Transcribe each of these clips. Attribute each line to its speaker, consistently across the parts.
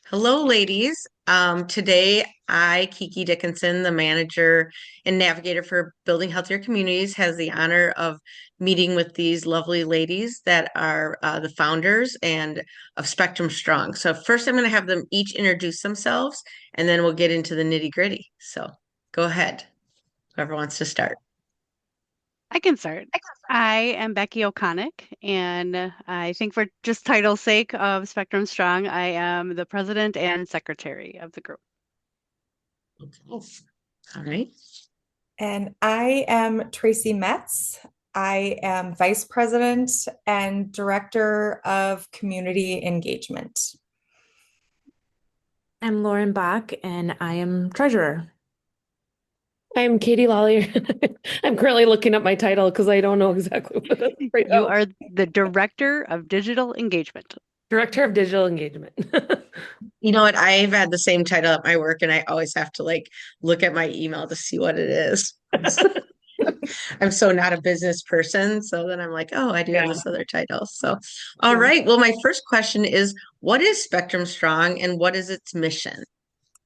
Speaker 1: Hello, ladies. Today, Kiki Dickinson, the manager and navigator for Building Healthier Communities, has the honor of meeting with these lovely ladies that are the founders and of Spectrum Strong. So first, I'm going to have them each introduce themselves, and then we'll get into the nitty gritty. So go ahead, whoever wants to start.
Speaker 2: I can start. I am Becky O'Connick, and I think for just title's sake of Spectrum Strong, I am the president and secretary of the group.
Speaker 1: Okay. All right.
Speaker 3: And I am Tracy Metz. I am Vice President and Director of Community Engagement.
Speaker 4: I'm Lauren Bach, and I am treasurer.
Speaker 5: I'm Katie Lawler. I'm currently looking up my title because I don't know exactly what it is right
Speaker 2: You
Speaker 5: now.
Speaker 2: are the director of digital engagement.
Speaker 5: Director of Digital Engagement.
Speaker 1: You know what? I've had the same title at my work, and I always have to look at my email to see what it is. I'm so not a business person. So then I'm like, oh, I do have
Speaker 5: Yeah.
Speaker 1: this other title. So, all
Speaker 5: Yeah.
Speaker 1: right. Well, my first question is, what is Spectrum Strong and what is its mission?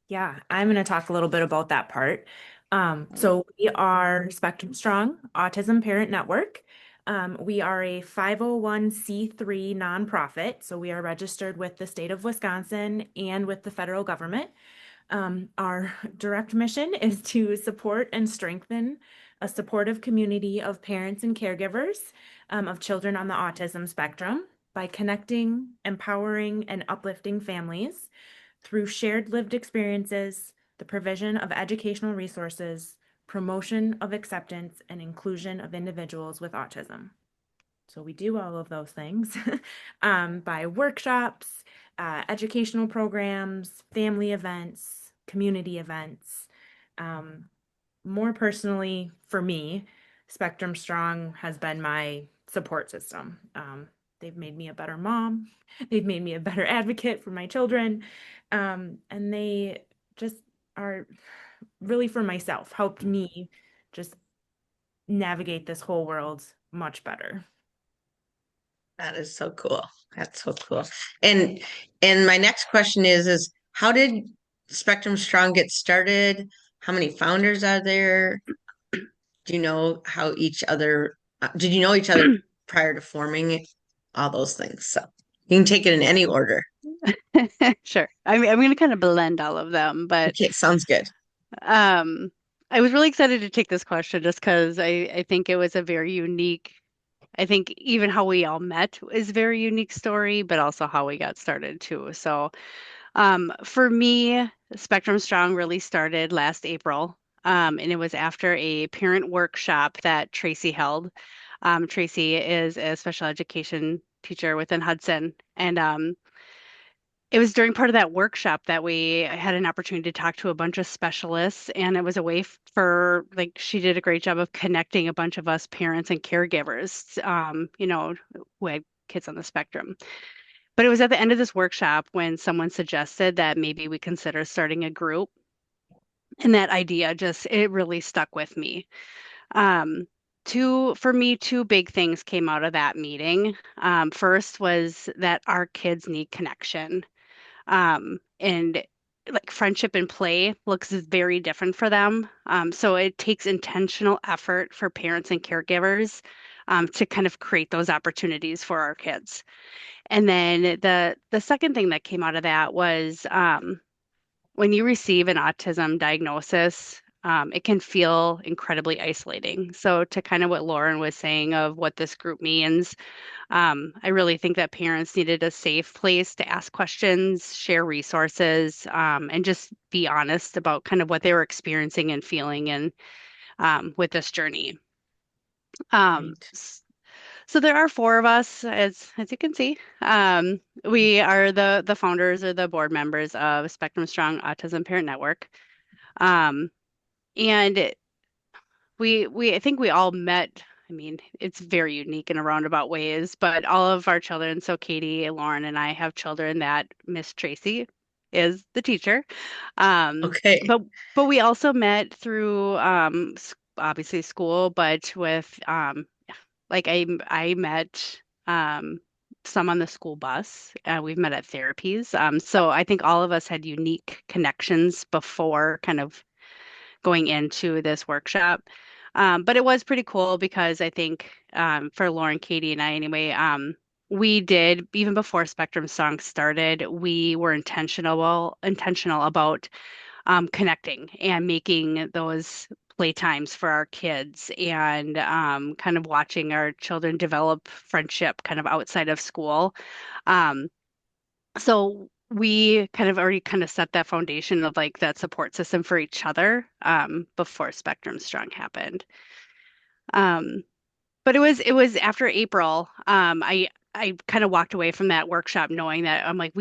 Speaker 4: Yeah, I'm going to talk a little bit about that part. So we are Spectrum Strong Autism Parent Network. We are a 501(c)(3) nonprofit, so we are registered with the state of Wisconsin and with the federal government. Our direct mission is to support and strengthen a supportive community of parents and caregivers of children on the autism spectrum by connecting, empowering, and uplifting families through shared lived experiences, the provision of educational resources, promotion of acceptance, and inclusion of individuals with autism. So we do all of those things by workshops, educational programs, family events, community events. Um, More personally, for me, Spectrum Strong has been my support system. They've made me a better mom. They've made me a better advocate for my children. And they just are really for myself, helped me just navigate this whole world much better.
Speaker 1: That is so cool. That's so cool. And my next question is how did Spectrum Strong get started? How many founders are there? Do you know how each other did you know each other prior to forming it? All those things. So you can take it in any order.
Speaker 2: Sure. I'm going to kind of blend all of them, but
Speaker 1: Okay, sounds good.
Speaker 2: um, I was really excited to take this question just because I think it was a very unique. I think even how we all met is a very unique story, but also how we got started too. So, for me, Spectrum Strong really started last April, and it was after a parent workshop that Tracy held. Tracy is a special education teacher within Hudson, and it was during part of that workshop that we had an opportunity to talk to a bunch of specialists, and it was a way for like she did a great job of connecting a bunch of us parents and caregivers, who had kids on the spectrum. But it was at the end of this workshop when someone suggested that maybe we consider starting a group, and that idea just it really stuck with me. Um, for me, two big things came out of that meeting. First was that our kids need connection and like friendship and play looks very different for them. So it takes intentional effort for parents and caregivers to kind of create those opportunities for our kids. And then the second thing that came out of that was when you receive an autism diagnosis, it can feel incredibly isolating. So to kind of what Lauren was saying of what this group means, I really think that parents needed a safe place to ask questions, share resources, and just be honest about kind of what they were experiencing and feeling and with this journey. Um,
Speaker 1: Right.
Speaker 2: s- so there are four of us, as you can see. We are the founders or the board members of Spectrum Strong Autism Parent Network. Um, and we I think we all met. I mean, it's very unique in a roundabout ways, but all of our children, so Katie, Lauren, and I have children that Miss Tracy is the teacher. Um,
Speaker 1: Okay.
Speaker 2: but but we also met through obviously school, but with like I met um some on the school bus. We've met at therapies. So I think all of us had unique connections before kind of going into this workshop. But it was pretty cool because I think for Lauren, Katie, and I anyway, we did even before Spectrum Song started, we were intentional about connecting and making those playtimes for our kids and kind of watching our children develop friendship kind of outside of school. Um, so we kind of already kind of set that foundation of like that support system for each other before Spectrum Strong happened. Um, but it was after April. I kind of walked away from that workshop knowing that I'm like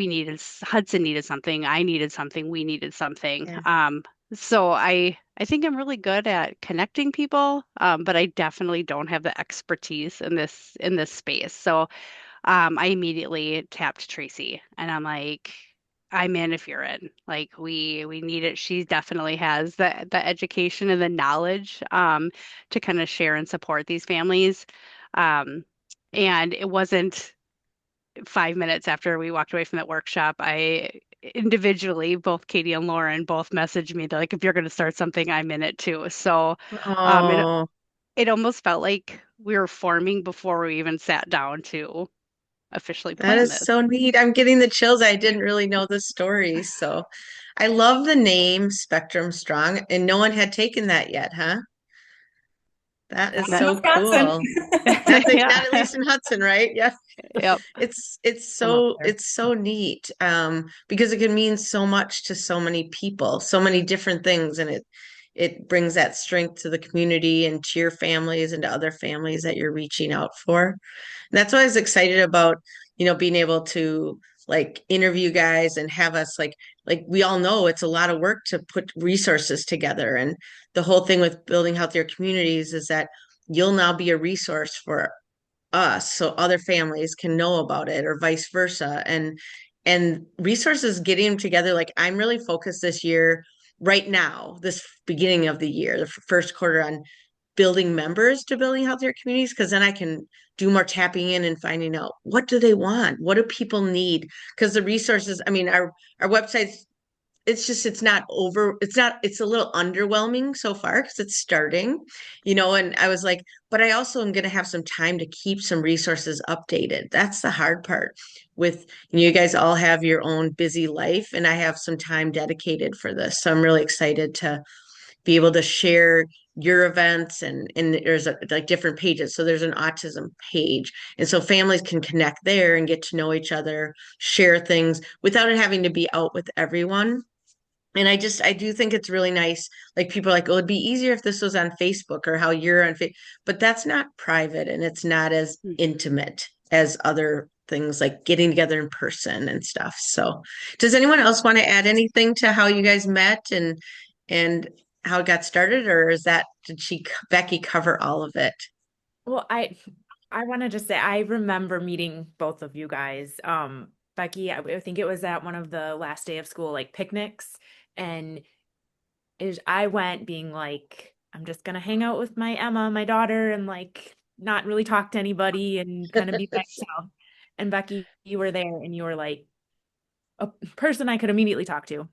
Speaker 2: Hudson needed something, I needed something, we needed something.
Speaker 1: Yeah.
Speaker 2: So I think I'm really good at connecting people, but I definitely don't have the expertise in this space. So I immediately tapped Tracy and I'm like, I'm in if you're in. Like we need it. She definitely has the education and the knowledge to kind of share and support these families. Um, and it wasn't 5 minutes after we walked away from that workshop, I individually, both Katie and Lauren both messaged me. They're like, if you're going to start something, I'm in it too. So it
Speaker 1: Oh,
Speaker 2: it almost felt like we were forming before we even sat down to officially
Speaker 1: that
Speaker 2: plan
Speaker 1: is
Speaker 2: this.
Speaker 1: so neat. I'm getting the chills. I didn't really know the story. So I love the name Spectrum Strong, and no one had taken that yet, huh? That is
Speaker 2: That-
Speaker 1: so
Speaker 3: Wisconsin.
Speaker 1: cool. Not that,
Speaker 2: Yeah.
Speaker 1: not at least in Hudson, right? Yeah.
Speaker 2: Yep.
Speaker 4: From up there.
Speaker 1: It's so neat because it can mean so much to so many people, so many different things, and it brings that strength to the community and to your families and to other families that you're reaching out for. And that's why I was excited about, being able to like interview guys and have us like we all know it's a lot of work to put resources together. And the whole thing with building healthier communities is that you'll now be a resource for us so other families can know about it or vice versa, and resources getting them together. Like I'm really focused this year right now, this beginning of the year, the first quarter, on building members to building healthier communities, because then I can do more tapping in and finding out what do they want, what do people need, because the resources, I mean, our websites, it's a little underwhelming so far because it's starting, and I was like, but I also am going to have some time to keep some resources updated. That's the hard part with, you guys all have your own busy life, and I have some time dedicated for this. So I'm really excited to be able to share your events, and there's like different pages. So there's an autism page. And so families can connect there and get to know each other, share things without it having to be out with everyone. And I do think it's really nice. Like people are like, oh, it'd be easier if this was on Facebook or how you're on Facebook, but that's not private and it's not as intimate as other things like getting together in person and stuff. So, does anyone else want to add anything to how you guys met and how it got started, or did Becky cover all of it?
Speaker 4: Well, I want to just say I remember meeting both of you guys. Becky, I think it was at one of the last day of school like picnics, and I went being like, I'm just gonna hang out with my Emma, my daughter, and like not really talk to anybody and kind of be by myself. And Becky, you were there, and you were like a person I could immediately talk to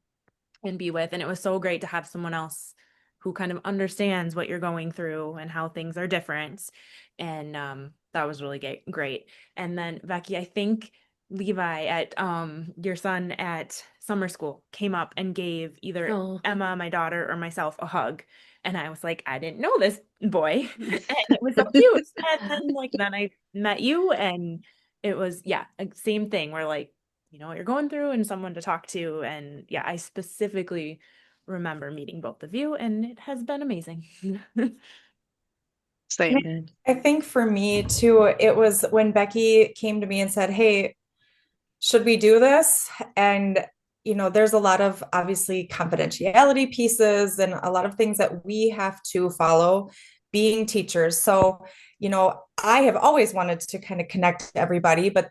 Speaker 4: and be with, and it was so great to have someone else who kind of understands what you're going through and how things are different. And that was really great. And then Becky, I think Levi at your son at summer school came up and gave either
Speaker 5: Oh.
Speaker 4: Emma, my daughter, or myself a hug. And I was like, I didn't know this boy. And it was so cute. And then I met you, and it was, yeah, same thing. We're like, you know what you're going through and someone to talk to. And yeah, I specifically remember meeting both of you, and it has been amazing.
Speaker 2: Same.
Speaker 1: Good.
Speaker 3: I think for me too, it was when Becky came to me and said, hey, should we do this? And, there's a lot of obviously confidentiality pieces and a lot of things that we have to follow being teachers. So, I have always wanted to kind of connect everybody, but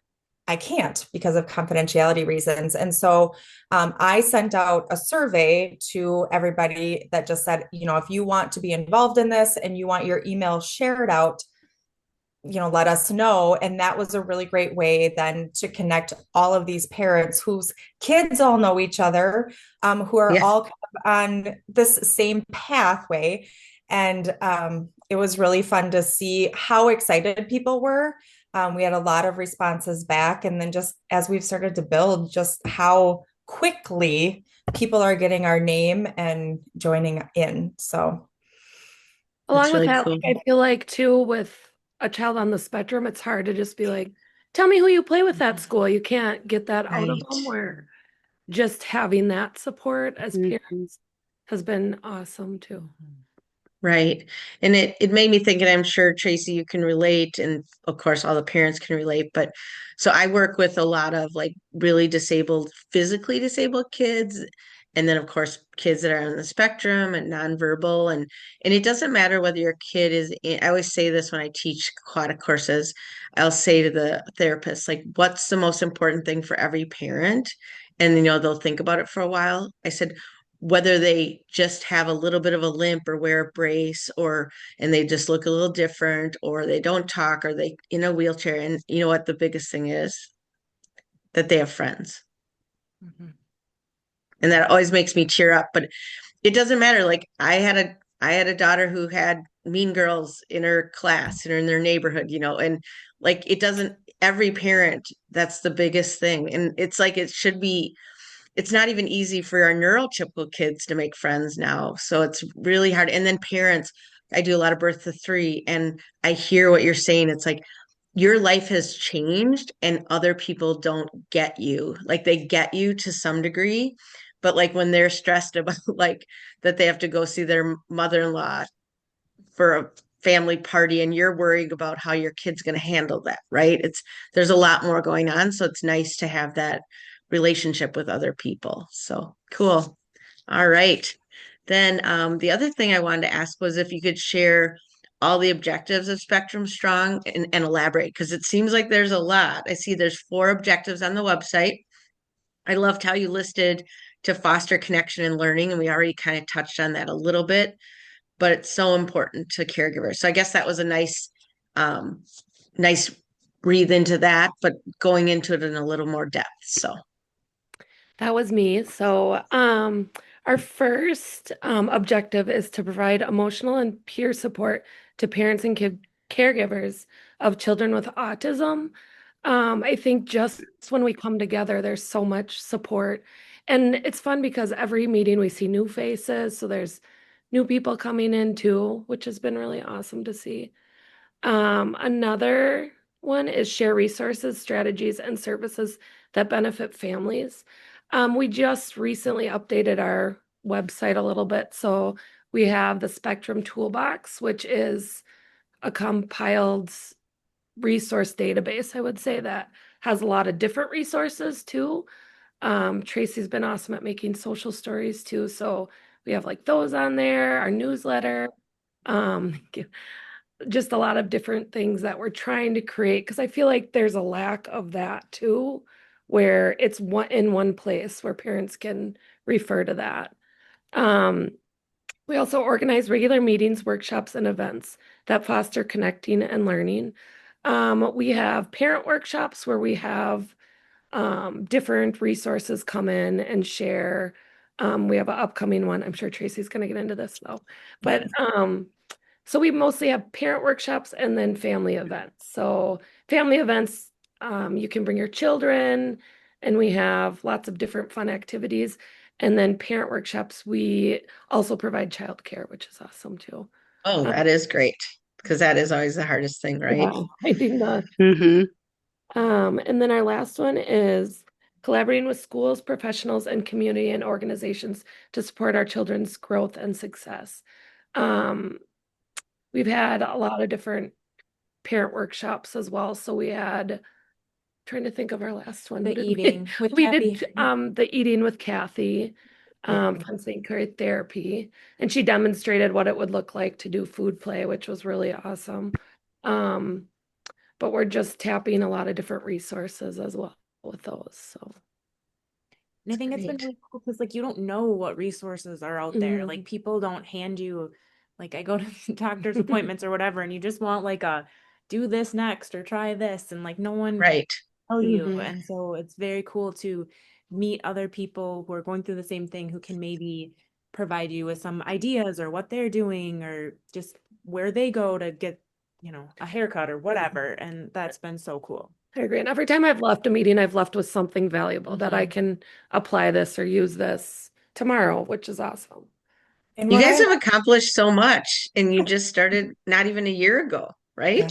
Speaker 3: I can't because of confidentiality reasons. And so I sent out a survey to everybody that just said, if you want to be involved in this and you want your email shared out, let us know. And that was a really great way then to connect all of these parents whose kids all know each other, who are
Speaker 1: Yeah.
Speaker 3: all kind of on this same pathway. And it was really fun to see how excited people were. We had a lot of responses back. And then just as we've started to build, just how quickly people are getting our name and joining in. So
Speaker 5: Along
Speaker 1: That's
Speaker 5: with
Speaker 1: really
Speaker 5: that,
Speaker 1: cool.
Speaker 5: like I feel like too, with a child on the spectrum, it's hard to just be like, tell me who you play with at school. You can't get that out of
Speaker 1: Right.
Speaker 5: them, where just having that support as
Speaker 1: Mhm.
Speaker 5: parents has been awesome too.
Speaker 1: Right. And it made me think, and I'm sure Tracy, you can relate, and of course all the parents can relate, but so I work with a lot of like really disabled, physically disabled kids, and then of course kids that are on the spectrum and nonverbal, and it doesn't matter whether your kid is in, I always say this when I teach aquatic courses, I'll say to the therapist, like, what's the most important thing for every parent? And they'll think about it for a while. I said, whether they just have a little bit of a limp or wear a brace or and they just look a little different or they don't talk or they in a wheelchair, and you know what the biggest thing is, that they have friends. And that always makes me tear up, but it doesn't matter. Like I had a daughter who had mean girls in her class and in their neighborhood, and like it doesn't, every parent, that's the biggest thing. And it's like it should be, it's not even easy for our neurotypical kids to make friends now. So it's really hard. And then parents, I do a lot of birth to three, and I hear what you're saying. It's like your life has changed and other people don't get you. Like they get you to some degree, but like when they're stressed about like that they have to go see their mother-in-law for a family party and you're worrying about how your kid's going to handle that, right? There's a lot more going on, so it's nice to have that relationship with other people. So cool. All right. Then the other thing I wanted to ask was if you could share all the objectives of Spectrum Strong and elaborate, because it seems like there's a lot. I see there's 4 objectives on the website. I loved how you listed to foster connection and learning, and we already kind of touched on that a little bit, but it's so important to caregivers. So I guess that was a um, nice breathe into that, but going into it in a little more depth. So
Speaker 5: That was me. So, our first objective is to provide emotional and peer support to parents and caregivers of children with autism. I think just when we come together, there's so much support. And it's fun because every meeting we see new faces. So there's new people coming in too, which has been really awesome to see. Another one is share resources, strategies, and services that benefit families. We just recently updated our website a little bit. So we have the Spectrum Toolbox, which is a compiled resource database, I would say, that has a lot of different resources too. Tracy's been awesome at making social stories too. So we have like those on there, our newsletter. Um, just a lot of different things that we're trying to create, because I feel like there's a lack of that too, where it's in one place where parents can refer to that. We also organize regular meetings, workshops, and events that foster connecting and learning. We have parent workshops where we have different resources come in and share. We have an upcoming one. I'm sure Tracy's going to get into this though, but so we mostly have parent workshops and then family events. So family events, you can bring your children, and we have lots of different fun activities. And then parent workshops, we also provide childcare, which is awesome too.
Speaker 1: oh, that is great, because that is always the hardest thing, right?
Speaker 5: Yeah, finding the
Speaker 2: Mm-hmm.
Speaker 5: and then our last one is collaborating with schools, professionals, and community and organizations to support our children's growth and success. We've had a lot of different parent workshops as well. So we had, trying to think of our last one.
Speaker 4: The
Speaker 5: Who did we-
Speaker 4: eating with
Speaker 5: we
Speaker 4: Kathy.
Speaker 5: did the eating with Kathy from St. Clair Therapy, and she demonstrated what it would look like to do food play, which was really awesome. But we're just tapping a lot of different resources as well with those. So
Speaker 4: And I think it's been
Speaker 1: Great.
Speaker 4: really cool because like you don't know what resources are out there.
Speaker 5: Mhm.
Speaker 4: Like people don't hand you, like I go to doctor's appointments or whatever, and you just want like a do this next or try this, and like no one
Speaker 1: Right.
Speaker 4: tell you.
Speaker 5: Mhm.
Speaker 4: And so it's very cool to meet other people who are going through the same thing, who can maybe provide you with some ideas or what they're doing or just where they go to get, a haircut or whatever. And that's been so cool.
Speaker 5: I agree. And every time I've left a meeting, I've left with something valuable that I
Speaker 4: Mhm.
Speaker 5: can apply this or use this tomorrow, which is awesome.
Speaker 3: And
Speaker 1: You
Speaker 3: what
Speaker 1: guys
Speaker 3: I
Speaker 1: have accomplished so much, and you just started not even a year ago, right?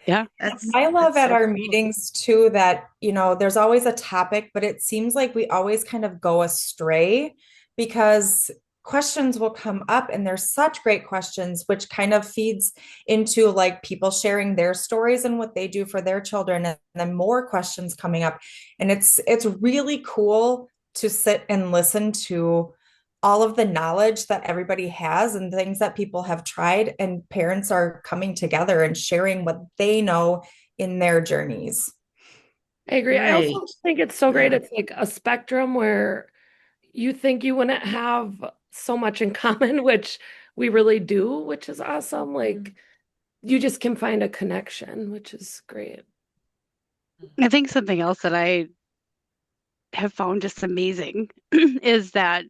Speaker 2: Yeah.
Speaker 3: I love at
Speaker 1: so
Speaker 3: our
Speaker 1: cool.
Speaker 3: meetings too that, there's always a topic, but it seems like we always kind of go astray because questions will come up and there's such great questions, which kind of feeds into like people sharing their stories and what they do for their children, and then more questions coming up. And it's really cool to sit and listen to all of the knowledge that everybody has and things that people have tried, and parents are coming together and sharing what they know in their journeys.
Speaker 5: I agree. I
Speaker 1: Right.
Speaker 5: also think it's so great.
Speaker 1: Yeah.
Speaker 5: It's like a spectrum where you think you wouldn't have so much in common, which we really do, which is awesome. Like you just can find a connection, which is great.
Speaker 2: I think something else that I have found just amazing is that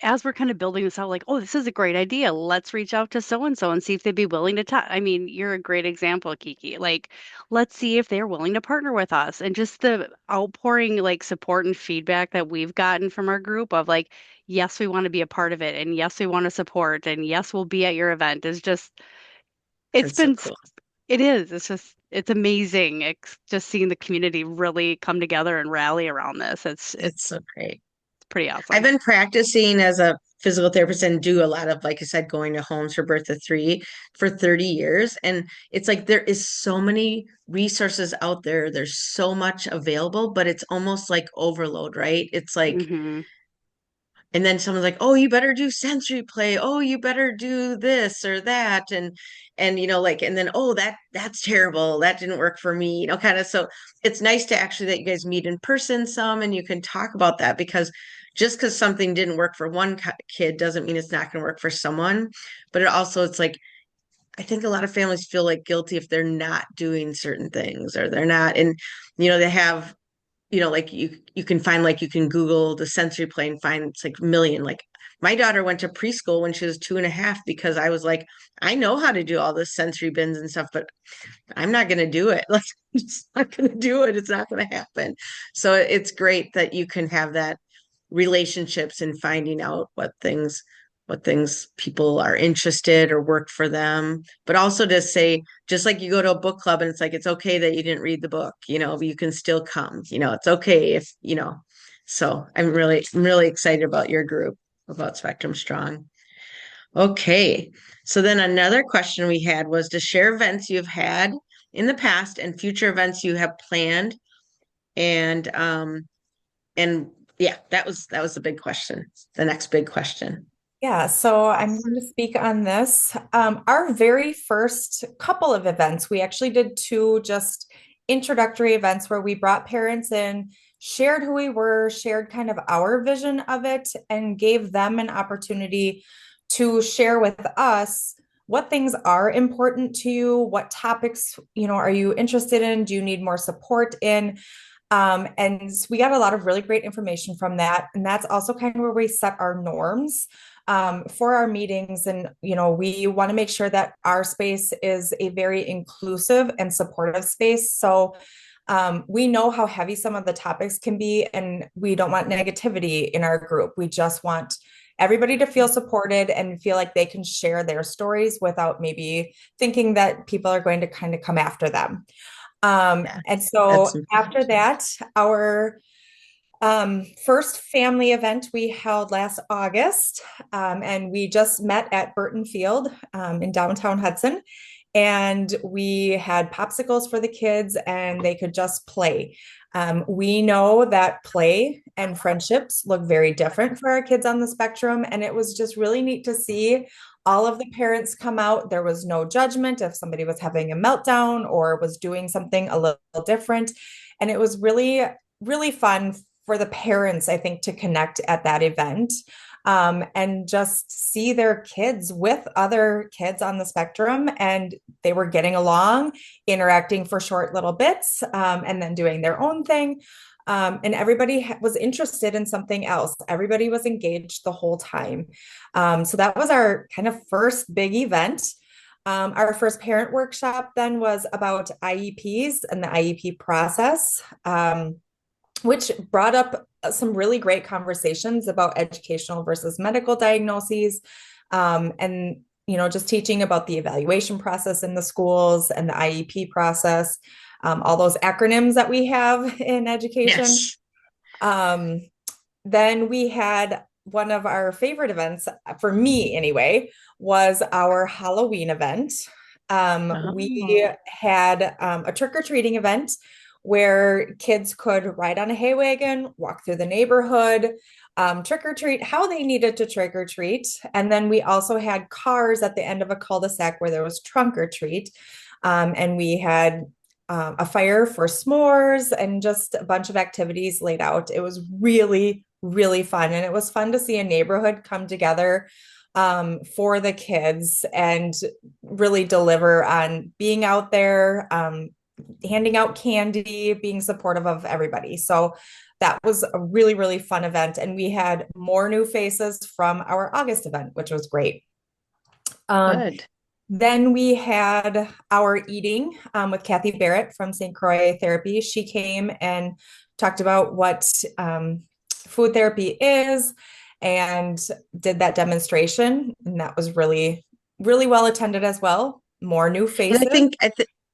Speaker 2: as we're kind of building this out, like, oh, this is a great idea. Let's reach out to so and so and see if they'd be willing to talk. I mean, you're a great example, Kiki. Like, let's see if they're willing to partner with us. And just the outpouring, like, support and feedback that we've gotten from our group of like, yes, we want to be a part of it. And yes, we want to support. And yes, we'll be at your event is just, it's
Speaker 1: That's so
Speaker 2: been,
Speaker 1: cool.
Speaker 2: it is. It's just, it's amazing. It's just seeing the community really come together and rally around this. It's
Speaker 1: It's so great.
Speaker 2: pretty
Speaker 1: I've
Speaker 2: awesome.
Speaker 1: been practicing as a physical therapist and do a lot of, like I said, going to homes for birth to three for 30 years. And it's like there is so many resources out there. There's so much available, but it's almost like overload, right? It's like,
Speaker 2: Hmm.
Speaker 1: and then someone's like, "Oh, you better do sensory play. Oh, you better do this or that." And like, and then, "Oh, that's terrible. That didn't work for me." Kind of. So it's nice to actually that you guys meet in person some and you can talk about that, because just because something didn't work for one kid doesn't mean it's not going to work for someone. But it's like I think a lot of families feel like guilty if they're not doing certain things, or they're not, and they have, like you can find, like, you can Google the sensory play and find it's like a million. Like my daughter went to preschool when she was 2.5 because I was like, I know how to do all the sensory bins and stuff, but I'm not going to do it. Like, I'm just not going to do it. It's not going to happen. So it's great that you can have that relationships and finding out what things people are interested or work for them, but also to say, just like you go to a book club and it's like, it's okay that you didn't read the book, but you can still come, it's okay if, so I'm really excited about your group, about Spectrum Strong. Okay. So then another question we had was to share events you've had in the past and future events you have planned. And yeah, that was the big question, the next big question.
Speaker 3: Yeah, so I'm going to speak on this. Our very first couple of events, we actually did two just introductory events where we brought parents in, shared who we were, shared kind of our vision of it, and gave them an opportunity to share with us what things are important to you, what topics, are you interested in? Do you need more support in? And we got a lot of really great information from that. And that's also kind of where we set our norms for our meetings. And, we want to make sure that our space is a very inclusive and supportive space. So we know how heavy some of the topics can be, and we don't want negativity in our group. We just want everybody to feel supported and feel like they can share their stories without maybe thinking that people are going to kind of come after them.
Speaker 1: Yeah,
Speaker 3: And
Speaker 1: that's
Speaker 3: so
Speaker 1: important.
Speaker 3: after that, our first family event we held last August, and we just met at Burton Field in downtown Hudson. And we had popsicles for the kids, and they could just play. We know that play and friendships look very different for our kids on the spectrum. And it was just really neat to see all of the parents come out. There was no judgment if somebody was having a meltdown or was doing something a little different. And it was really, really fun for the parents, I think, to connect at that event. and just see their kids with other kids on the spectrum. And they were getting along, interacting for short little bits, and then doing their own thing. And everybody was interested in something else. Everybody was engaged the whole time. So that was our kind of first big event. Our first parent workshop then was about IEPs and the IEP process, which brought up some really great conversations about educational versus medical diagnoses, and just teaching about the evaluation process in the schools and the IEP process, all those acronyms that we have in education.
Speaker 1: Yes.
Speaker 3: Then we had one of our favorite events, for me anyway, was our Halloween event. We had a trick-or-treating event where kids could ride on a hay wagon, walk through the neighborhood, trick or treat how they needed to trick or treat. And then we also had cars at the end of a cul-de-sac where there was trunk or treat. And we had a fire for s'mores and just a bunch of activities laid out. It was really, really fun. And it was fun to see a neighborhood come together for the kids and really deliver on being out there, handing out candy, being supportive of everybody. So that was a really, really fun event. And we had more new faces from our August event, which was great.
Speaker 1: Good.
Speaker 3: Then we had our eating with Kathy Barrett from St. Croix Therapy. She came and talked about what food therapy is and did that demonstration. And that was really, really well attended as well. More new faces.
Speaker 1: And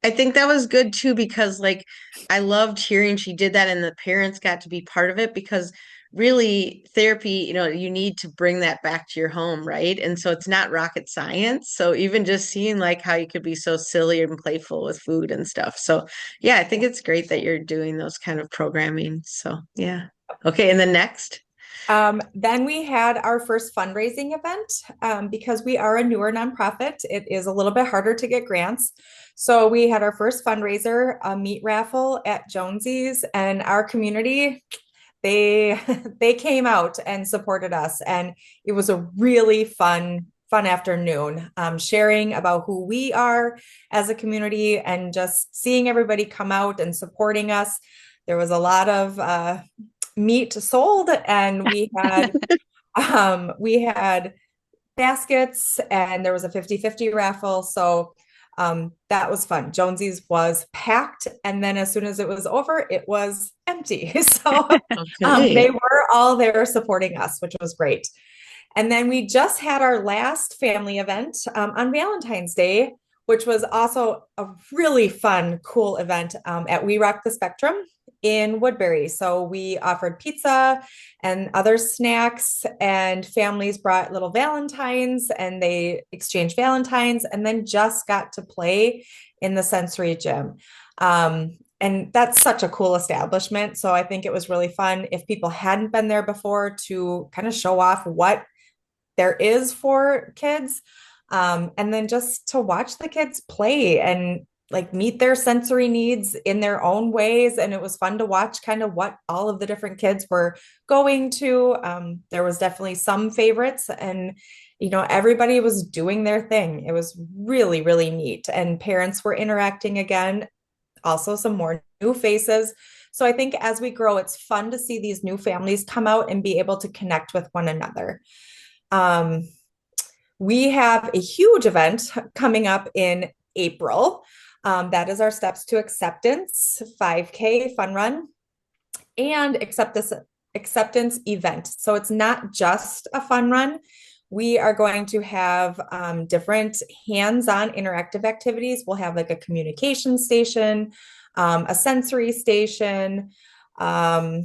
Speaker 1: I think that was good too, because like I loved hearing she did that and the parents got to be part of it, because really therapy, you need to bring that back to your home, right? And so it's not rocket science. So even just seeing like how you could be so silly and playful with food and stuff. So yeah, I think it's great that you're doing those kind of programming. So yeah. Okay, and then next.
Speaker 3: Then we had our first fundraising event, because we are a newer nonprofit. It is a little bit harder to get grants. So we had our first fundraiser, a meat raffle at Jonesy's, and our community, they came out and supported us. And it was a really fun afternoon, sharing about who we are as a community and just seeing everybody come out and supporting us. There was a lot of meat sold, and we had baskets, and there was a 50-50 raffle. So that was fun. Jonesy's was packed, and then as soon as it was over, it was empty. So they were all there supporting us, which was great. And then we just had our last family event on Valentine's Day, which was also a really fun, cool event at We Rock the Spectrum in Woodbury. So we offered pizza and other snacks, and families brought little Valentines and they exchanged Valentines, and then just got to play in the sensory gym. And that's such a cool establishment. So I think it was really fun if people hadn't been there before, to kind of show off what there is for kids. And then just to watch the kids play and like meet their sensory needs in their own ways. And it was fun to watch kind of what all of the different kids were going to. There was definitely some favorites, and everybody was doing their thing. It was really, really neat. And parents were interacting again, also some more new faces. So I think as we grow, it's fun to see these new families come out and be able to connect with one another. We have a huge event coming up in April. That is our Steps to Acceptance 5K fun run and acceptance event. So it's not just a fun run. We are going to have different hands-on interactive activities. We'll have like a communication station, a sensory station, a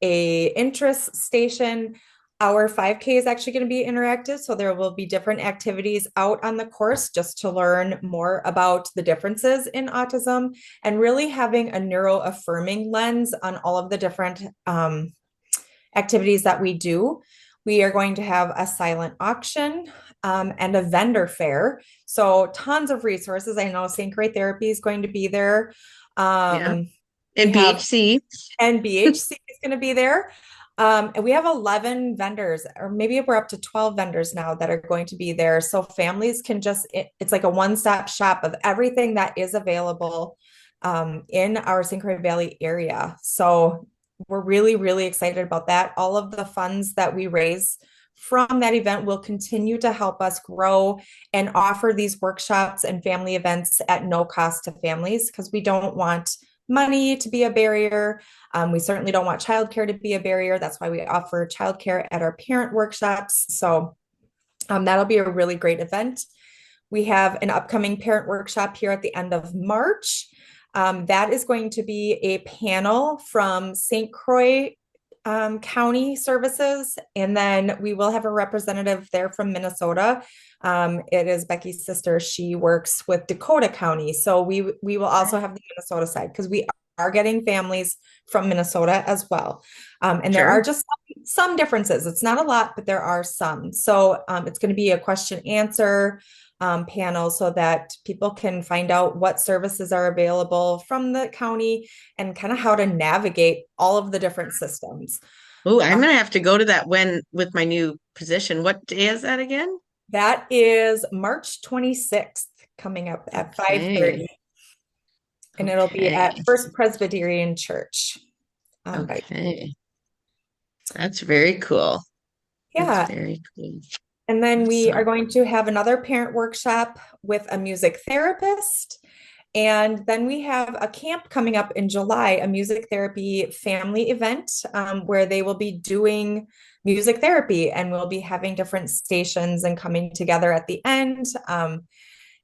Speaker 3: interest station. Our 5K is actually going to be interactive, so there will be different activities out on the course just to learn more about the differences in autism, and really having a neuro-affirming lens on all of the different activities that we do. We are going to have a silent auction and a vendor fair. So tons of resources. I know St. Croix Therapy is going to be there.
Speaker 1: And BHC.
Speaker 3: And BHC is going to be there. And we have 11 vendors, or maybe we're up to 12 vendors now that are going to be there. So families can it's like a one-stop shop of everything that is available in our St. Croix Valley area. So we're really, really excited about that. All of the funds that we raise from that event will continue to help us grow and offer these workshops and family events at no cost to families, because we don't want money to be a barrier. We certainly don't want childcare to be a barrier. That's why we offer childcare at our parent workshops. So that'll be a really great event. We have an upcoming parent workshop here at the end of March. That is going to be a panel from St. Croix County Services, and then we will have a representative there from Minnesota. It is Becky's sister. She works with Dakota County, so we will also have the Minnesota side, because we are getting families from Minnesota as well. And there are just some differences. It's not a lot, but there are some. So it's going to be a question answer panel, so that people can find out what services are available from the county and kind of how to navigate all of the different systems.
Speaker 1: Oh, I'm gonna have to go to that with my new position. What day is that again?
Speaker 3: That is March 26th, coming up at 5:30. And it'll be at First Presbyterian Church.
Speaker 1: Okay. That's very cool.
Speaker 3: Yeah.
Speaker 1: That's very cool.
Speaker 3: And then we are going to have another parent workshop with a music therapist. And then we have a camp coming up in July, a music therapy family event where they will be doing music therapy, and we'll be having different stations and coming together at the end.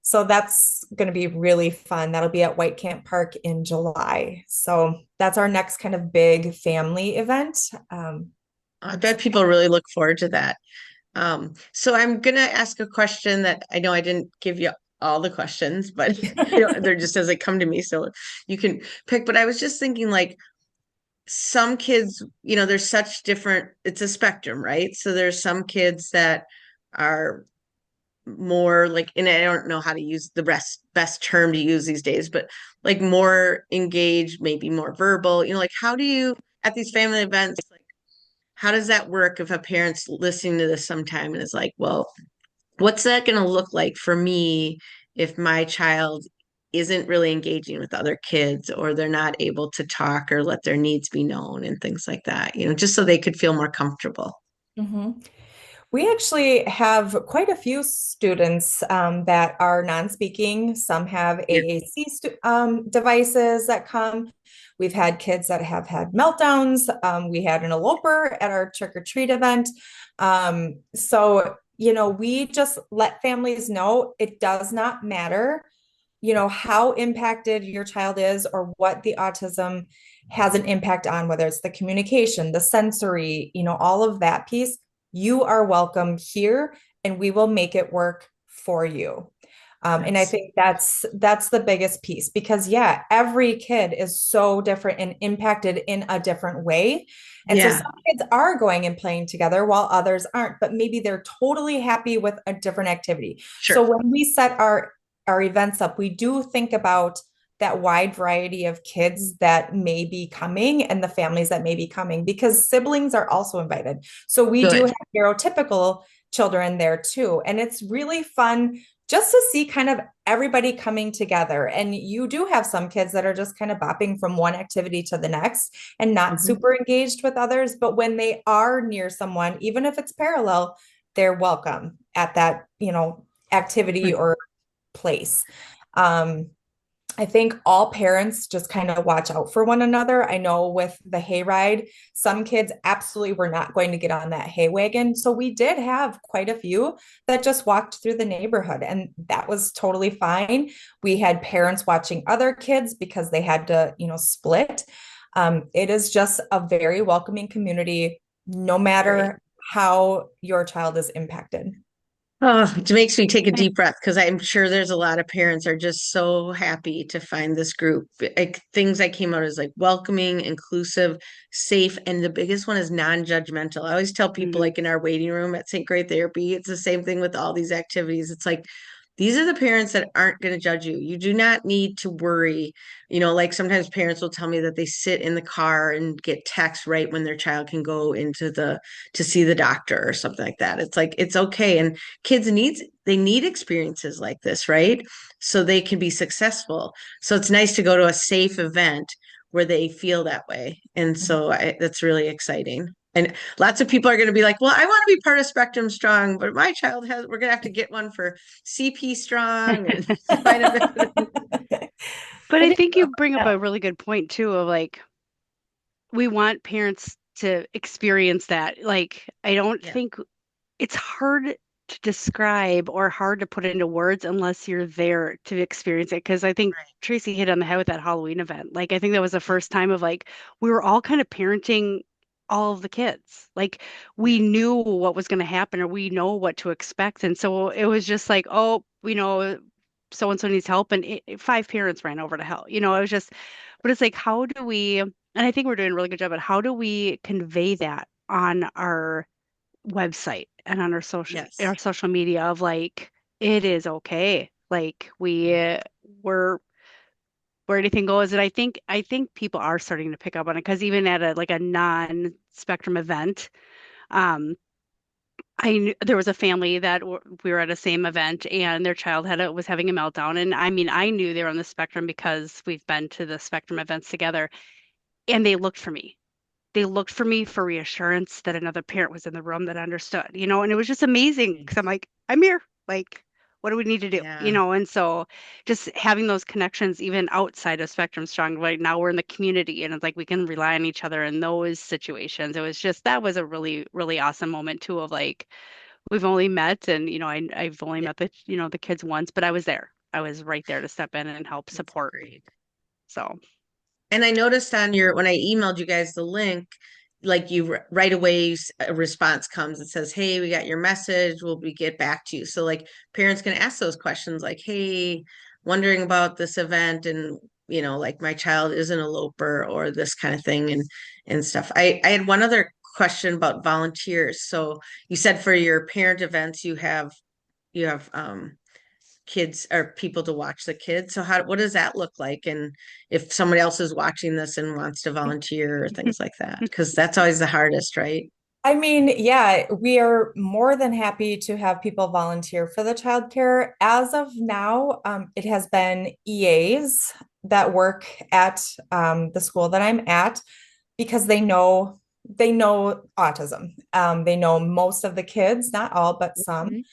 Speaker 3: So that's going to be really fun. That'll be at White Camp Park in July. So that's our next kind of big family event.
Speaker 1: I bet people really look forward to that. So I'm gonna ask a question that I know I didn't give you all the questions, but they're just as they come to me, so you can pick. But I was just thinking, like, some kids, there's such different, it's a spectrum, right? So there's some kids that are more like, and I don't know how to use the best term to use these days, but like more engaged, maybe more verbal, like how do you at these family events, like how does that work if a parent's listening to this sometime and is like, well, what's that going to look like for me if my child isn't really engaging with other kids, or they're not able to talk or let their needs be known and things like that, just so they could feel more comfortable.
Speaker 3: We actually have quite a few students that are non-speaking. Some have AAC devices that come. We've had kids that have had meltdowns. We had an eloper at our trick-or-treat event. So, we just let families know it does not matter, how impacted your child is or what the autism has an impact on, whether it's the communication, the sensory, all of that piece. You are welcome here, and we will make it work for you. And I think that's the biggest piece, because every kid is so different and impacted in a different way. And so some kids are going and playing together while others aren't, but maybe they're totally happy with a different activity.
Speaker 1: Sure.
Speaker 3: So when we set our events up, we do think about that wide variety of kids that may be coming and the families that may be coming, because siblings are also invited. So we do have neurotypical children there too. And it's really fun just to see kind of everybody coming together. And you do have some kids that are just kind of bopping from one activity to the next and not super engaged with others. But when they are near someone, even if it's parallel, they're welcome at that, activity or place. I think all parents just kind of watch out for one another. I know with the hayride, some kids absolutely were not going to get on that hay wagon. So we did have quite a few that just walked through the neighborhood, and that was totally fine. We had parents watching other kids because they had to, split. It is just a very welcoming community, no matter how your child is impacted.
Speaker 1: Oh, it makes me take a deep breath, because I'm sure there's a lot of parents are just so happy to find this group. Things I came out as like welcoming, inclusive, safe, and the biggest one is non-judgmental. I always tell people, like in our waiting room at St. Croix Therapy, it's the same thing with all these activities. It's like these are the parents that aren't going to judge you. You do not need to worry. Like sometimes parents will tell me that they sit in the car and get text right when their child can go to see the doctor or something like that. It's like, it's okay. And they need experiences like this, right? So they can be successful. So it's nice to go to a safe event where they feel that way. And so that's really exciting. And lots of people are going to be like, well, I want to be part of Spectrum Strong, but my child we're going to have to get one for CP Strong and find a
Speaker 2: But I think you bring up
Speaker 3: yeah.
Speaker 2: a really good point too of like we want parents to experience that. Like I don't
Speaker 1: Yeah.
Speaker 2: think it's hard to describe or hard to put into words unless you're there to experience it. Because I think
Speaker 1: Right.
Speaker 2: Tracy hit on the head with that Halloween event. Like I think that was the first time of like we were all kind of parenting all of the kids. Like we
Speaker 1: Yeah.
Speaker 2: knew what was going to happen or we know what to expect. And so it was just like, oh, so and so needs help. And five parents ran over to help. It was just, but it's like, how do we, and I think we're doing a really good job at how do we convey that on our website and on
Speaker 1: Yes.
Speaker 2: our social media of like it is okay like we're where anything goes. And I think people are starting to pick up on it because even at a non-spectrum event, um there was a family that we were at a same event and their child was having a meltdown, and I mean I knew they were on the spectrum because we've been to the spectrum events together, and they looked for me for reassurance that another parent was in the room that understood, and it was just amazing because I'm like, I'm here. Like, what do we need to do?
Speaker 1: Yeah.
Speaker 2: And so just having those connections even outside of Spectrum Strong, right now we're in the community and it's like we can rely on each other in those situations. It was just that was a really, really awesome moment too of like we've only met and I've only
Speaker 1: Yeah.
Speaker 2: met the kids once, but I was there. I was right there to step in and help
Speaker 1: That's
Speaker 2: support.
Speaker 1: great.
Speaker 2: So
Speaker 1: And I noticed when I emailed you guys the link, like right away, a response comes that says, "Hey, we got your message. We get back to you." So like parents can ask those questions like, "Hey, wondering about this event and like my child is an eloper or this kind of thing and stuff." I had one other question about volunteers. So you said for your parent events you have kids or people to watch the kids. So what does that look like? And if somebody else is watching this and wants to volunteer or things like that, because that's always the hardest, right?
Speaker 3: I mean, yeah, we are more than happy to have people volunteer for the childcare. As of now, it has been EAs that work at the school that I'm at because they know autism. They know most of the kids, not all, but some.
Speaker 1: Okay.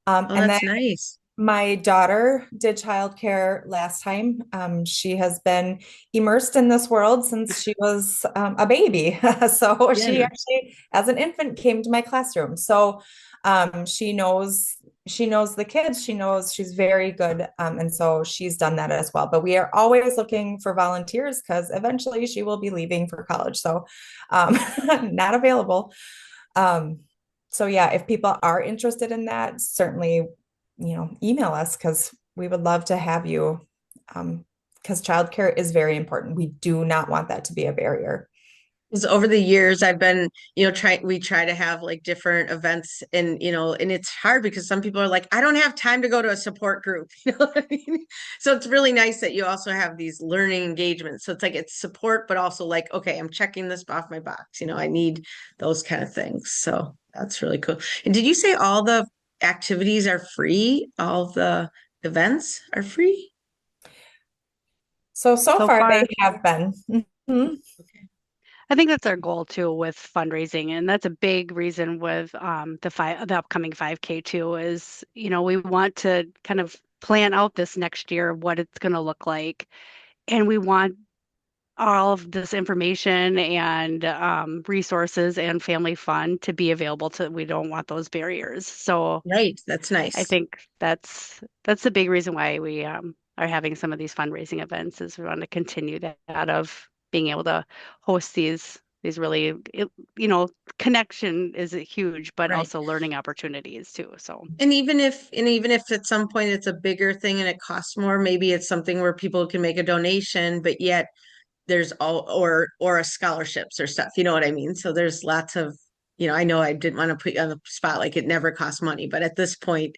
Speaker 1: Oh,
Speaker 3: And then
Speaker 1: that's nice.
Speaker 3: my daughter did childcare last time. She has been immersed in this world since she was a baby. So she
Speaker 1: Yeah.
Speaker 3: actually, as an infant, came to my classroom. So she knows the kids. She knows she's very good, and so she's done that as well. But we are always looking for volunteers because eventually she will be leaving for college. So not available. Um, so yeah, if people are interested in that, certainly email us because we would love to have you. Because childcare is very important. We do not want that to be a barrier.
Speaker 1: Because over the years, I've been, we try to have like different events and it's hard because some people are like, I don't have time to go to a support group. You know what I mean? So it's really nice that you also have these learning engagements. So it's like it's support, but also like, okay, I'm checking this off my box. I need those kind of things. So that's really cool. And did you say all the activities are free? All the events are free?
Speaker 3: So
Speaker 2: so
Speaker 3: far they
Speaker 2: far
Speaker 3: have been. Mhm.
Speaker 1: Okay.
Speaker 2: I think that's our goal too with fundraising, and that's a big reason with the upcoming 5K too is we want to kind of plan out this next year what it's going to look like, and we want all of this information and resources and family fun to be available to. We don't want those barriers, so
Speaker 1: Right. That's
Speaker 2: I
Speaker 1: nice.
Speaker 2: think that's the big reason why we are having some of these fundraising events is we want to continue that of being able to host these really connection is huge, but
Speaker 1: Right.
Speaker 2: also learning opportunities too. So
Speaker 1: And even if at some point it's a bigger thing and it costs more, maybe it's something where people can make a donation, but yet there's all or a scholarships or stuff. You know what I mean? So there's lots of, I know I didn't want to put you on the spot like it never costs money, but at this point,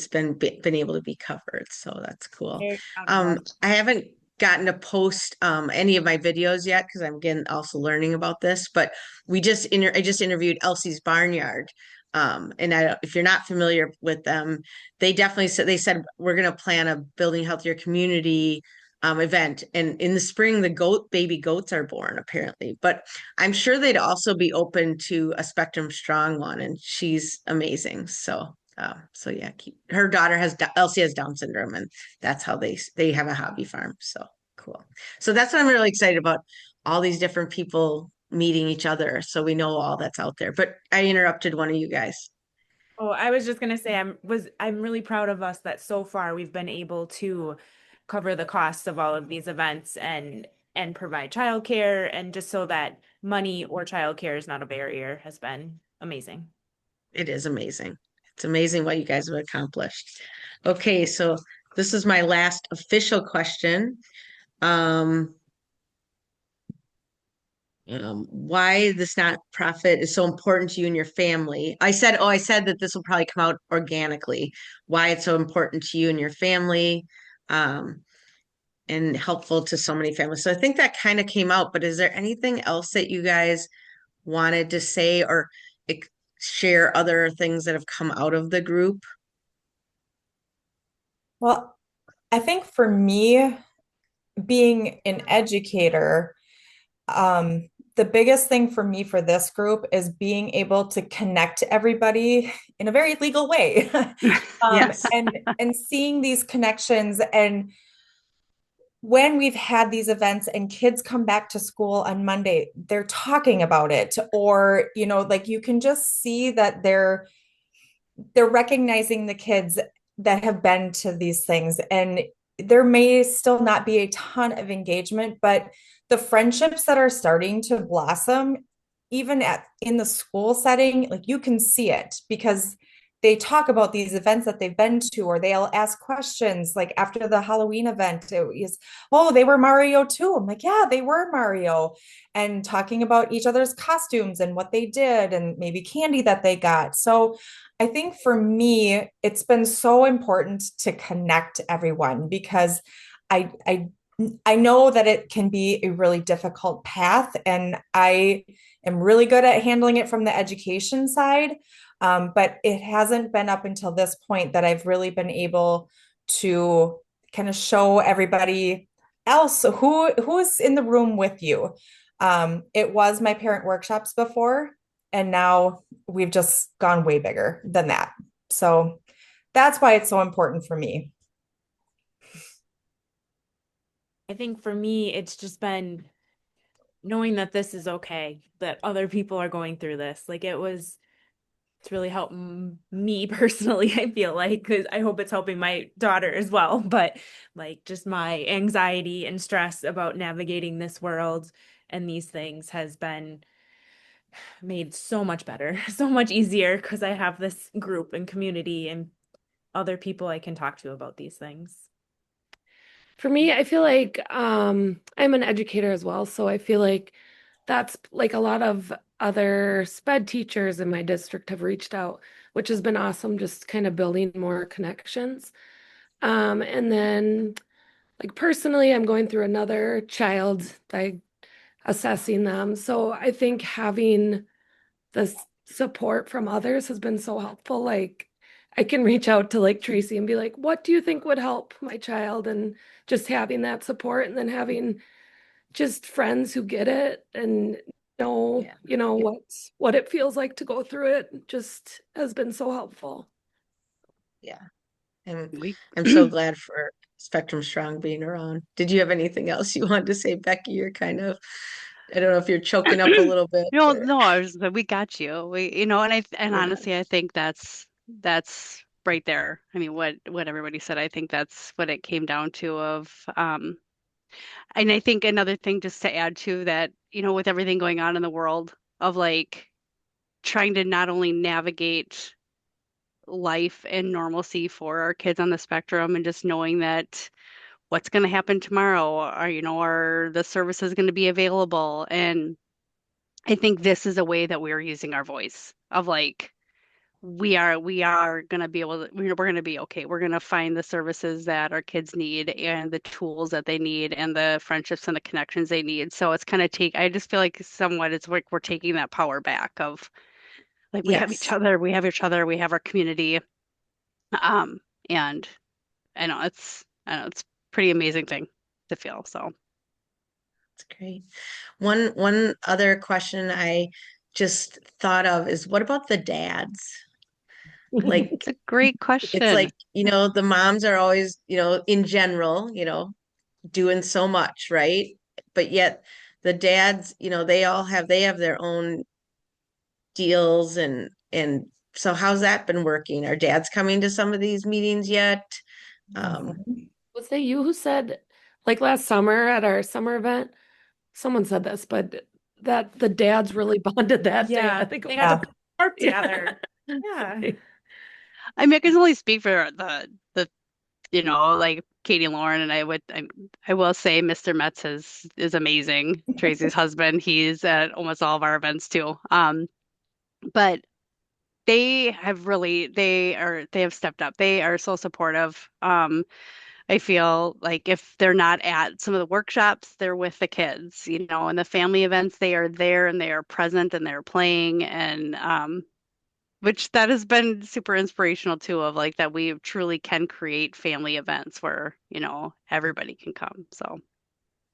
Speaker 1: been able to be covered. So that's cool.
Speaker 4: Very proud of us.
Speaker 1: I haven't gotten to post any of my videos yet because I'm getting also learning about this, but I just interviewed Elsie's Barnyard. And if you're not familiar with them, they said we're going to plan a building healthier community event, and in the spring the baby goats are born apparently, but I'm sure they'd also be open to a Spectrum Strong one, and she's amazing. So yeah, her daughter Elsie has Down syndrome, and that's how they have a hobby farm. So cool. So that's what I'm really excited about, all these different people meeting each other, so we know all that's out there. But I interrupted one of you guys.
Speaker 4: Oh, I was just gonna say I'm really proud of us that so far we've been able to cover the costs of all of these events and provide childcare, and just so that money or childcare is not a barrier has been amazing.
Speaker 1: It is amazing. It's amazing what you guys have accomplished. Okay, so this is my last official question. Um, why this nonprofit is so important to you and your family. I said that this will probably come out organically. Why it's so important to you and your family, um, and helpful to so many families. So I think that kind of came out, but is there anything else that you guys wanted to say or ex- share other things that have come out of the group?
Speaker 3: Well, I think for me, being an educator, the biggest thing for me for this group is being able to connect everybody in a very legal way.
Speaker 1: Yes.
Speaker 3: And seeing these connections, and when we've had these events and kids come back to school on Monday, they're talking about it, or like you can just see that they're recognizing the kids that have been to these things. And there may still not be a ton of engagement, but the friendships that are starting to blossom, even in the school setting, like you can see it because they talk about these events that they've been to, or they'll ask questions. Like after the Halloween event, it was, oh, they were Mario too. I'm like, yeah, they were Mario. And talking about each other's costumes and what they did and maybe candy that they got. So I think for me, it's been so important to connect everyone because I I know that it can be a really difficult path, and I am really good at handling it from the education side. But it hasn't been up until this point that I've really been able to kind of show everybody else who's in the room with you. It was my parent workshops before, and now we've just gone way bigger than that. So that's why it's so important for me.
Speaker 4: I think for me, it's just been knowing that this is okay, that other people are going through this. Like it's really helped me personally, I feel like, because I hope it's helping my daughter as well. But like just my anxiety and stress about navigating this world and these things has been made so much better, so much easier because I have this group and community and other people I can talk to about these things.
Speaker 5: For me, I feel like I'm an educator as well, so I feel like that's like a lot of other sped teachers in my district have reached out, which has been awesome, just kind of building more connections. And then like personally, I'm going through another child by assessing them. So I think having this support from others has been so helpful. Like I can reach out to like Tracy and be like, what do you think would help my child? And just having that support, and then having just friends who get it and know,
Speaker 1: Yeah.
Speaker 5: what it feels like to go through it just has been so helpful.
Speaker 1: Yeah. And
Speaker 2: We
Speaker 1: I'm so glad for Spectrum Strong being around. Did you have anything else you wanted to say, Becky? You're kind of, I don't know if you're choking up a little bit
Speaker 2: No,
Speaker 1: or,
Speaker 2: no, I was we got you. And
Speaker 1: yeah.
Speaker 2: honestly, I think that's right there. I mean, what everybody said, I think that's what it came down to and I think another thing just to add to that, with everything going on in the world of like trying to not only navigate life and normalcy for our kids on the spectrum and just knowing that what's going to happen tomorrow, or are the services going to be available? And I think this is a way that we're using our voice of like we are going to be able to, we're going to be okay. We're going to find the services that our kids need and the tools that they need and the friendships and the connections they need. So it's kind of I just feel like somewhat it's like we're taking that power back of like we have each
Speaker 1: Yes.
Speaker 2: other, we have each other, we have our community. Um, and I know it's pretty amazing thing to feel. So
Speaker 1: That's great. One other question I just thought of is what about the dads? Like
Speaker 2: it's a great
Speaker 1: it's
Speaker 2: question.
Speaker 1: like, the moms are always, in general, doing so much, right? But yet the dads, they have their own deals and so how's that been working? Are dads coming to some of these meetings yet?
Speaker 5: Was it you who said, like last summer at our summer event? Someone said this, but that the dads really bonded that day.
Speaker 4: Yeah,
Speaker 5: I think it
Speaker 4: they
Speaker 5: was.
Speaker 4: got to work
Speaker 5: Yeah.
Speaker 4: together. Yeah.
Speaker 2: I mean, I can only speak for the like Katie and Lauren, and I will say Mr. Metz is amazing. Tracy's husband, he's at almost all of our events too. But they have stepped up. They are so supportive. I feel like if they're not at some of the workshops, they're with the kids, and the family events, they are there and they are present and they're playing and which that has been super inspirational too of like that we truly can create family events where, everybody can come. So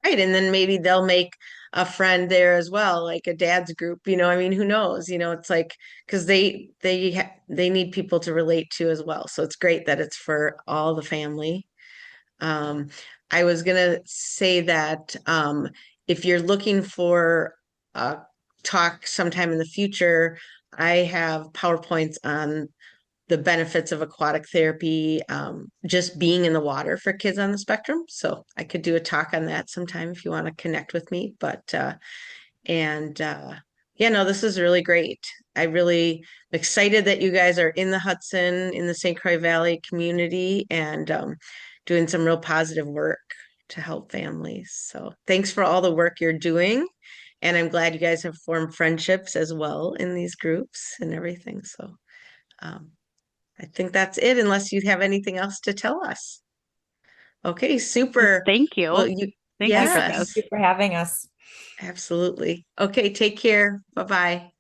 Speaker 1: Right, and then maybe they'll make a friend there as well, like a dad's group, I mean, who knows? It's like because they need people to relate to as well. So it's great that it's for all the family. Um, I was gonna say that if you're looking for a talk sometime in the future, I have PowerPoints on the benefits of aquatic therapy, just being in the water for kids on the spectrum. So I could do a talk on that sometime if you want to connect with me. But and yeah, no, this is really great. I really am excited that you guys are in the Hudson, in the St. Croix Valley community, and doing some real positive work to help families. So thanks for all the work you're doing. And I'm glad you guys have formed friendships as well in these groups and everything. So um, I think that's it, unless you have anything else to tell us. Okay, super.
Speaker 2: thank
Speaker 1: Well,
Speaker 2: you. Thank you for
Speaker 3: Yes, thank
Speaker 1: yes,
Speaker 2: this.
Speaker 3: you for having us.
Speaker 1: absolutely. Okay, take care. Bye-bye.